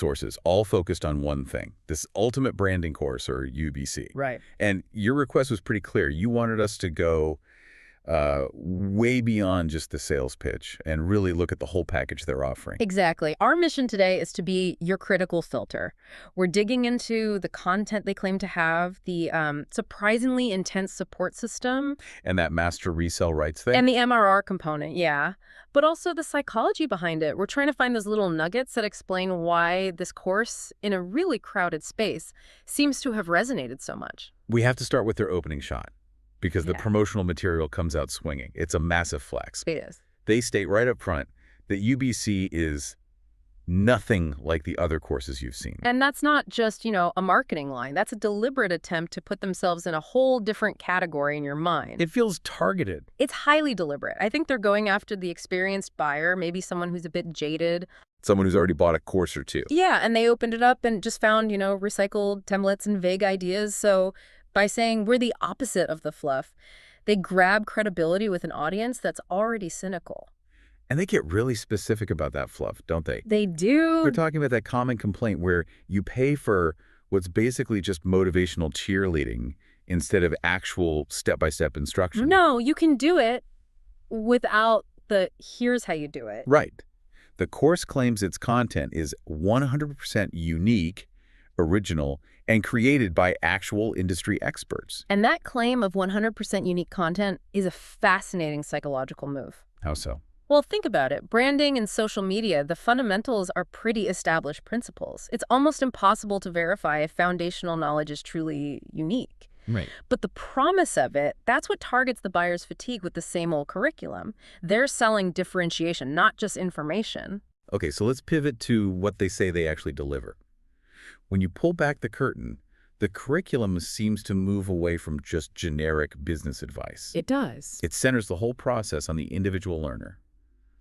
sources, all focused on one thing, this ultimate branding course, or UBC. Right. And your request was pretty clear. You wanted us to go way beyond just the sales pitch and really look at the whole package they're offering. Exactly. Our mission today is to be your critical filter. We're digging into the content they claim to have, the surprisingly intense support system, And that master resell rights thing? and the MRR component, yeah, but also the psychology behind it. We're trying to find those little nuggets that explain why this course, in a really crowded space, seems to have resonated so much. We have to start with their opening shot, because the Yeah. promotional material comes out swinging. It's a massive flex. It is. They state right up front that UBC is nothing like the other courses you've seen. And that's not just, a marketing line. That's a deliberate attempt to put themselves in a whole different category in your mind. It feels targeted. It's highly deliberate. I think they're going after the experienced buyer, maybe someone who's a bit jaded. Someone who's already bought a course or two. Yeah, and they opened it up and just found, recycled templates and vague ideas. So by saying we're the opposite of the fluff, they grab credibility with an audience that's already cynical. And they get really specific about that fluff, don't they? They do. They're talking about that common complaint where you pay for what's basically just motivational cheerleading instead of actual step-by-step instruction. No, you can do it without the here's how you do it. Right. The course claims its content is 100% unique, original, and created by actual industry experts. And that claim of 100% unique content is a fascinating psychological move. How so? Well, think about it. Branding and social media, the fundamentals are pretty established principles. It's almost impossible to verify if foundational knowledge is truly unique. Right. But the promise of it, that's what targets the buyer's fatigue with the same old curriculum. They're selling differentiation, not just information. Okay, so let's pivot to what they say they actually deliver. When you pull back the curtain, the curriculum seems to move away from just generic business advice. It does. It centers the whole process on the individual learner,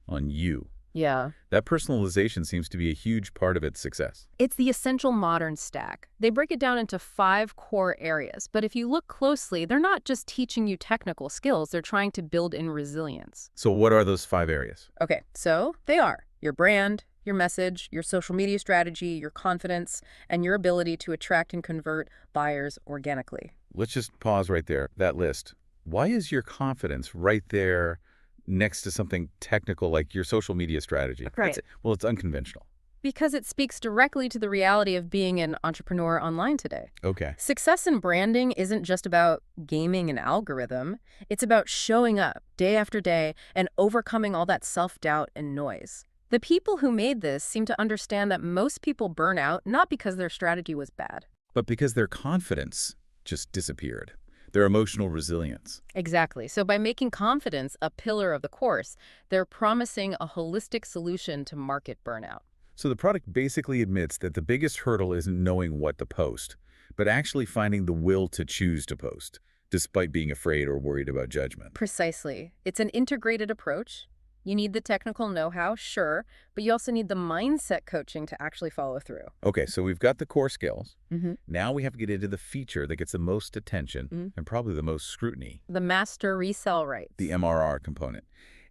on you. Yeah. That personalization seems to be a huge part of its success. It's the essential modern stack. They break it down into 5 core areas, but if you look closely, they're not just teaching you technical skills, they're trying to build in resilience. So what are those 5 areas? Okay, so they are your brand, your message, your social media strategy, your confidence, and your ability to attract and convert buyers organically. Let's just pause right there, that list. Why is your confidence right there next to something technical like your social media strategy? Right. Well, it's unconventional. Because it speaks directly to the reality of being an entrepreneur online today. Okay. Success in branding isn't just about gaming an algorithm. It's about showing up day after day and overcoming all that self-doubt and noise. The people who made this seem to understand that most people burn out not because their strategy was bad. But because their confidence just disappeared. Their emotional resilience. Exactly. So by making confidence a pillar of the course, they're promising a holistic solution to market burnout. So the product basically admits that the biggest hurdle isn't knowing what to post, but actually finding the will to choose to post, despite being afraid or worried about judgment. Precisely. It's an integrated approach. You need the technical know-how, sure, but you also need the mindset coaching to actually follow through. Okay, so we've got the core skills. Mm-hmm. Now we have to get into the feature that gets the most attention and probably the most scrutiny, The master resell rights. the MRR component.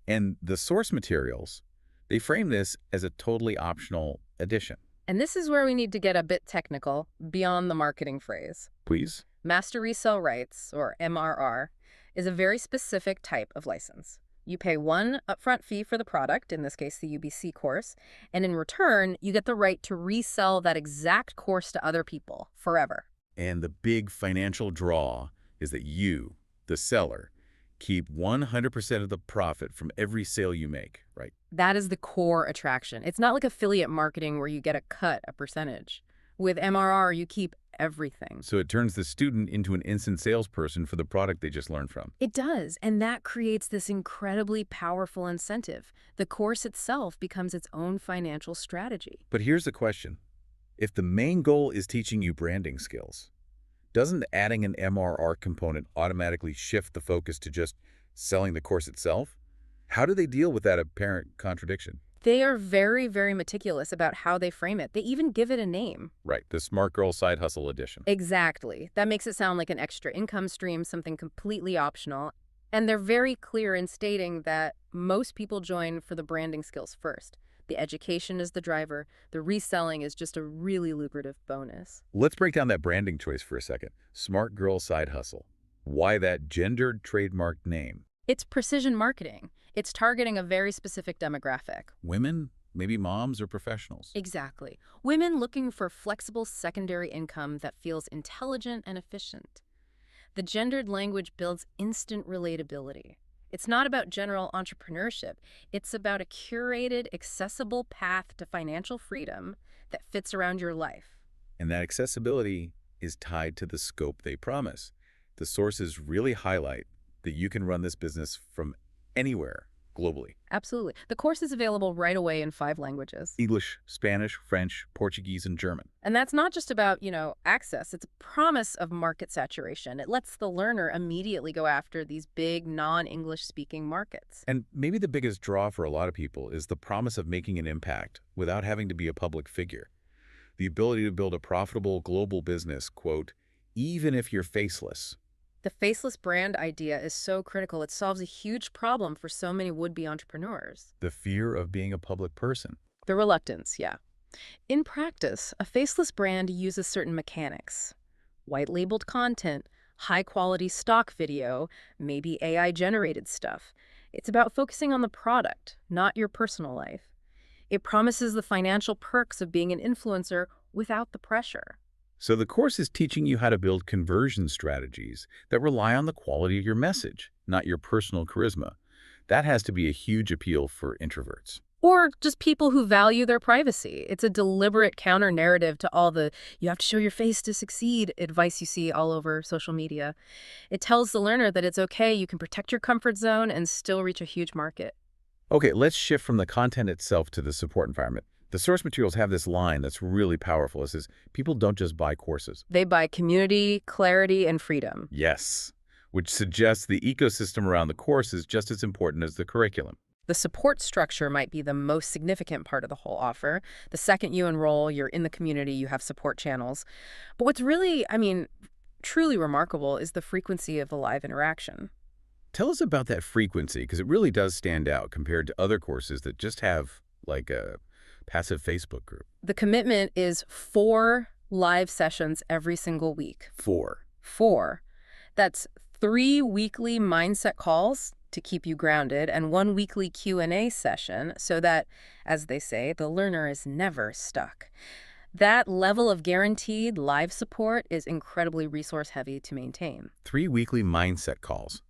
And the source materials, they frame this as a totally optional addition. And this is where we need to get a bit technical, beyond the marketing phrase. Please? Master resell rights, or MRR, is a very specific type of license. You pay one upfront fee for the product, in this case the UBC course, and in return, you get the right to resell that exact course to other people forever. And the big financial draw is that you, the seller, keep 100% of the profit from every sale you make, right? That is the core attraction. It's not like affiliate marketing where you get a percentage. With MRR, you keep everything. So it turns the student into an instant salesperson for the product they just learned from. It does, and that creates this incredibly powerful incentive. The course itself becomes its own financial strategy. But here's the question. If the main goal is teaching you branding skills, doesn't adding an MRR component automatically shift the focus to just selling the course itself? How do they deal with that apparent contradiction? They are very, very meticulous about how they frame it. They even give it a name. Right, the Smart Girl Side Hustle Edition. Exactly. That makes it sound like an extra income stream, something completely optional. And they're very clear in stating that most people join for the branding skills first. The education is the driver. The reselling is just a really lucrative bonus. Let's break down that branding choice for a second. Smart Girl Side Hustle. Why that gendered trademarked name? It's precision marketing. It's targeting a very specific demographic. Women? Maybe moms or professionals? Exactly. Women looking for flexible secondary income that feels intelligent and efficient. The gendered language builds instant relatability. It's not about general entrepreneurship. It's about a curated, accessible path to financial freedom that fits around your life. And that accessibility is tied to the scope they promise. The sources really highlight that you can run this business from anywhere globally. Absolutely. The course is available right away in 5 languages. English, Spanish, French, Portuguese, and German. And that's not just about, access. It's a promise of market saturation. It lets the learner immediately go after these big non-English speaking markets. And maybe the biggest draw for a lot of people is the promise of making an impact without having to be a public figure. The ability to build a profitable global business, quote, even if you're faceless. The faceless brand idea is so critical. It solves a huge problem for so many would-be entrepreneurs. The fear of being a public person. The reluctance, yeah. In practice, a faceless brand uses certain mechanics. White-labeled content, high-quality stock video, maybe AI-generated stuff. It's about focusing on the product, not your personal life. It promises the financial perks of being an influencer without the pressure. So the course is teaching you how to build conversion strategies that rely on the quality of your message, not your personal charisma. That has to be a huge appeal for introverts. Or just people who value their privacy. It's a deliberate counter-narrative to all the "you have to show your face to succeed" advice you see all over social media. It tells the learner that it's okay, you can protect your comfort zone and still reach a huge market. Okay, let's shift from the content itself to the support environment. The source materials have this line that's really powerful. It says, people don't just buy courses. They buy community, clarity, and freedom. Yes, which suggests the ecosystem around the course is just as important as the curriculum. The support structure might be the most significant part of the whole offer. The second you enroll, you're in the community, you have support channels. But what's really, truly remarkable is the frequency of the live interaction. Tell us about that frequency, because it really does stand out compared to other courses that just have, like, a passive Facebook group. The commitment is 4 live sessions every single week. 4. 4. That's 3 weekly mindset calls to keep you grounded and 1 weekly Q&A session so that, as they say, the learner is never stuck. That level of guaranteed live support is incredibly resource-heavy to maintain. 3 weekly mindset calls.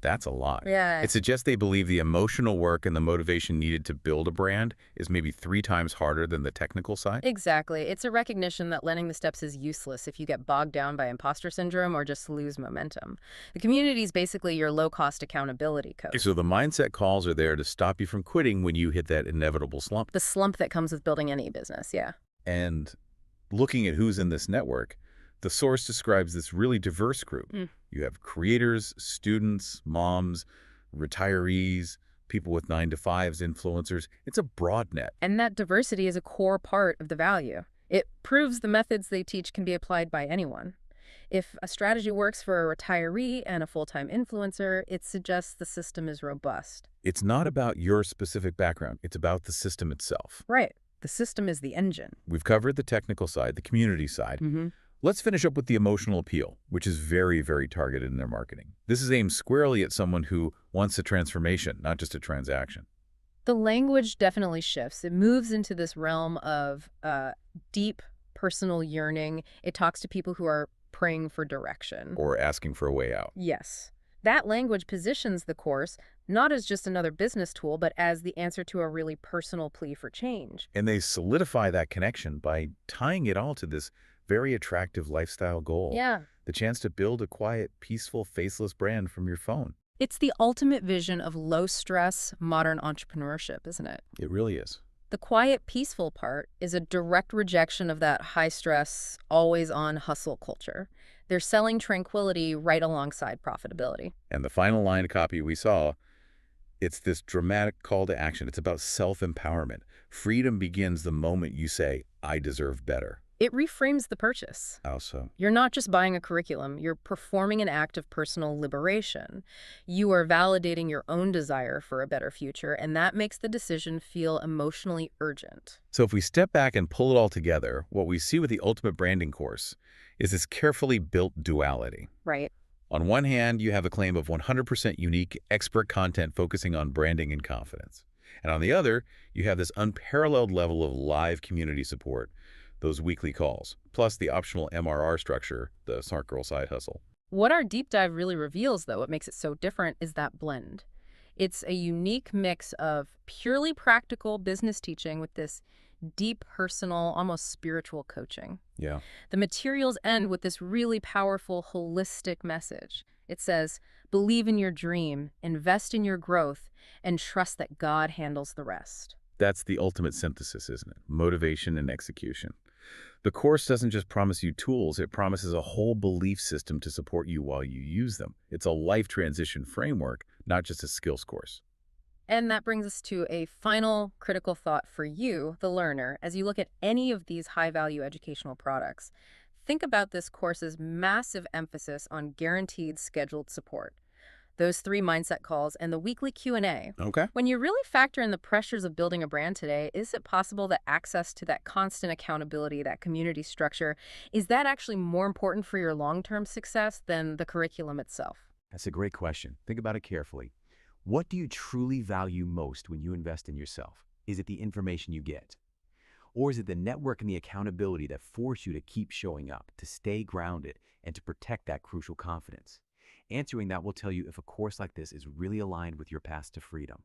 That's a lot. Yeah. It suggests they believe the emotional work and the motivation needed to build a brand is maybe 3 times harder than the technical side. Exactly. It's a recognition that learning the steps is useless if you get bogged down by imposter syndrome or just lose momentum. The community is basically your low-cost accountability coach. So the mindset calls are there to stop you from quitting when you hit that inevitable slump. The slump that comes with building any business, yeah. And looking at who's in this network, the source describes this really diverse group. You have creators, students, moms, retirees, people with 9-to-5s, influencers. It's a broad net. And that diversity is a core part of the value. It proves the methods they teach can be applied by anyone. If a strategy works for a retiree and a full-time influencer, it suggests the system is robust. It's not about your specific background. It's about the system itself. Right. The system is the engine. We've covered the technical side, the community side. Let's finish up with the emotional appeal, which is very, very targeted in their marketing. This is aimed squarely at someone who wants a transformation, not just a transaction. The language definitely shifts. It moves into this realm of deep personal yearning. It talks to people who are praying for direction. Or asking for a way out. Yes. That language positions the course not as just another business tool, but as the answer to a really personal plea for change. And they solidify that connection by tying it all to this very attractive lifestyle goal. Yeah. The chance to build a quiet, peaceful, faceless brand from your phone. It's the ultimate vision of low-stress, modern entrepreneurship, isn't it? It really is. The quiet, peaceful part is a direct rejection of that high-stress, always-on hustle culture. They're selling tranquility right alongside profitability. And the final line copy we saw, it's this dramatic call to action. It's about self-empowerment. Freedom begins the moment you say, I deserve better. It reframes the purchase. How so? You're not just buying a curriculum, you're performing an act of personal liberation. You are validating your own desire for a better future, and that makes the decision feel emotionally urgent. So if we step back and pull it all together, what we see with the Ultimate Branding course is this carefully built duality. Right. On one hand, you have a claim of 100% unique, expert content focusing on branding and confidence. And on the other, you have this unparalleled level of live community support, those weekly calls, plus the optional MRR structure, the Smart Girl side hustle. What our deep dive really reveals, though, what makes it so different is that blend. It's a unique mix of purely practical business teaching with this deep, personal, almost spiritual coaching. Yeah. The materials end with this really powerful, holistic message. It says, believe in your dream, invest in your growth, and trust that God handles the rest. That's the ultimate synthesis, isn't it? Motivation and execution. The course doesn't just promise you tools, it promises a whole belief system to support you while you use them. It's a life transition framework, not just a skills course. And that brings us to a final critical thought for you, the learner, as you look at any of these high-value educational products. Think about this course's massive emphasis on guaranteed scheduled support. Those 3 mindset calls and the weekly Q&A. Okay. When you really factor in the pressures of building a brand today, is it possible that access to that constant accountability, that community structure, is that actually more important for your long-term success than the curriculum itself? That's a great question. Think about it carefully. What do you truly value most when you invest in yourself? Is it the information you get? Or is it the network and the accountability that force you to keep showing up, to stay grounded, and to protect that crucial confidence? Answering that will tell you if a course like this is really aligned with your path to freedom.